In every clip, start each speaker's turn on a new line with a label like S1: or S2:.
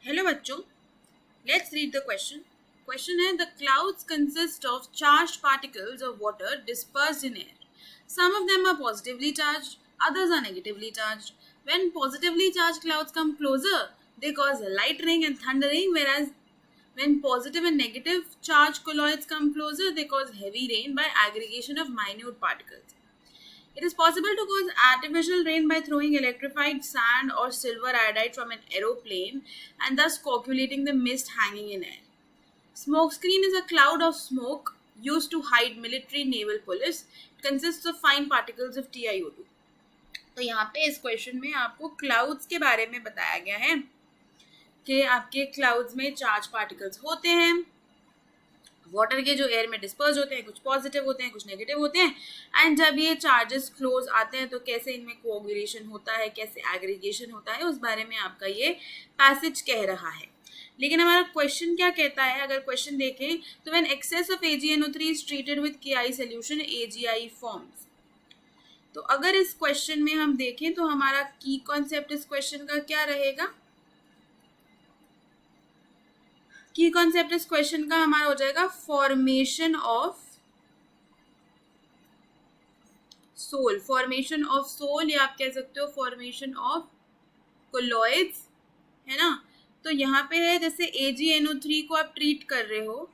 S1: Hello बच्चों, let's read the question. Question है, the clouds consist of charged particles of water dispersed in air. Some of them are positively charged, others are negatively charged. When positively charged clouds come closer, they cause lightning and thundering, whereas when positive and negative charged colloids come closer, they cause heavy rain by aggregation of minute particles. It is possible to cause artificial rain by throwing electrified sand or silver iodide from an aeroplane and thus coagulating the mist hanging in air. Smokescreen is a cloud of smoke used to hide military naval police. It consists of fine particles of TiO2. तो यहाँ पे इस question में आपको clouds के बारे में बताया गया है कि आपके क्लाउड्स में चार्ज पार्टिकल्स होते हैं, वाटर के जो एयर में डिस्पर्स होते हैं, कुछ पॉजिटिव होते हैं, कुछ नेगेटिव होते हैं. एंड जब ये चार्जेस क्लोज आते हैं तो कैसे इनमें कोऑगुलेशन होता है, कैसे एग्रीगेशन होता है, उस बारे में आपका ये पैसेज कह रहा है. लेकिन हमारा क्वेश्चन क्या कहता है, अगर क्वेश्चन देखें तो when excess of AgNO3 is treated with KI solution AgI forms. तो अगर इस क्वेश्चन में हम देखें तो हमारा की कॉन्सेप्ट इस क्वेश्चन का क्या रहेगा. की कॉन्सेप्ट इस क्वेश्चन का हमारा हो जाएगा formation of sol. Formation of sol या आप कह सकते हो फॉर्मेशन ऑफ कोलॉइड्स, है ना. तो यहाँ पे है जैसे AgNO3 को आप ट्रीट कर रहे हो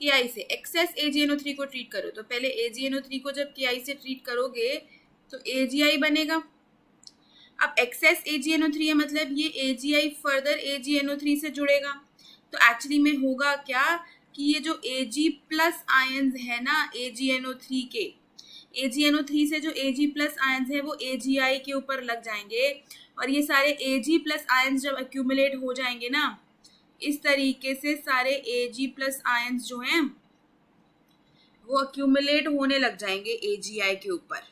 S1: KI से, एक्सेस AgNO3 को ट्रीट करो तो पहले AgNO3 को जब KI से ट्रीट करोगे तो AgI बनेगा. अब एक्सेस AgNO3 है मतलब ये AgI फर्दर AgNO3 से जुड़ेगा. तो एक्चुअली में होगा क्या कि ये जो Ag प्लस आयंस है ना AgNO3 के, AgNO3 से जो Ag प्लस आयंस है वो AgI के ऊपर लग जाएंगे और ये सारे Ag प्लस आयंस जब एक्यूमुलेट हो जाएंगे ना, इस तरीके से सारे Ag प्लस आयंस जो हैं वो एक्यूमुलेट होने लग जाएंगे AgI के ऊपर.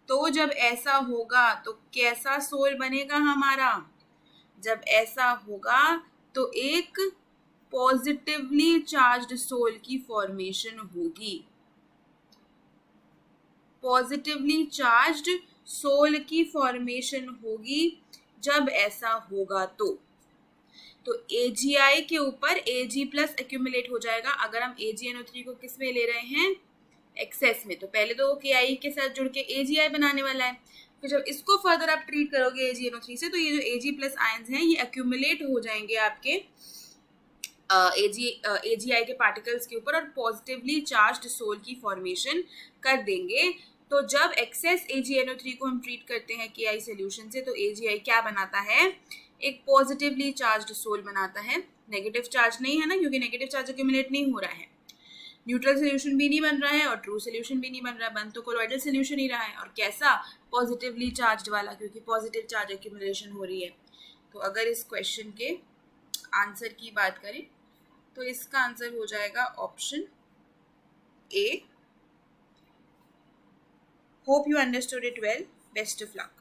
S1: तो जब ऐसा होगा तो कैसा सोल बनेगा हमारा. जब ऐसा होगा तो एक पॉजिटिवली चार्ज्ड सोल की फॉर्मेशन होगी. पॉजिटिवली चार्ज्ड सोल की फॉर्मेशन होगी जब ऐसा होगा तो AgI के ऊपर Ag प्लस एक्यूमुलेट हो जाएगा. अगर हम AgNO3 को किस में ले रहे हैं, एक्सेस में, तो पहले तो KI के साथ जुड़ के AgI बनाने वाला है. फिर जब इसको फर्दर आप ट्रीट करोगे AgNO3 से तो ये जो Ag प्लस आयंस हैं ये एक्यूमुलेट हो जाएंगे आपके AgI के पार्टिकल्स के ऊपर और पॉजिटिवली चार्ज्ड सोल की फॉर्मेशन कर देंगे. तो जब एक्सेस AgNO3 को हम ट्रीट करते हैं KI सोल्यूशन से तो AgI क्या बनाता है, एक पॉजिटिवली चार्ज्ड सोल बनाता है. नेगेटिव चार्ज नहीं है ना, क्योंकि नेगेटिव चार्ज एक्यूमुलेट नहीं हो रहा है. न्यूट्रल सोल्यूशन भी नहीं बन रहा है और ट्रू सोल्यूशन भी नहीं बन रहा है, बन तो कोलॉइडल सोल्यूशन ही रहा है. और कैसा, पॉजिटिवली चार्ज्ड वाला, क्योंकि पॉजिटिव चार्ज एक्यूमुलेशन हो रही है. तो अगर इस क्वेश्चन के आंसर की बात करें तो इसका आंसर हो जाएगा option A. Hope you understood it well. Best of luck.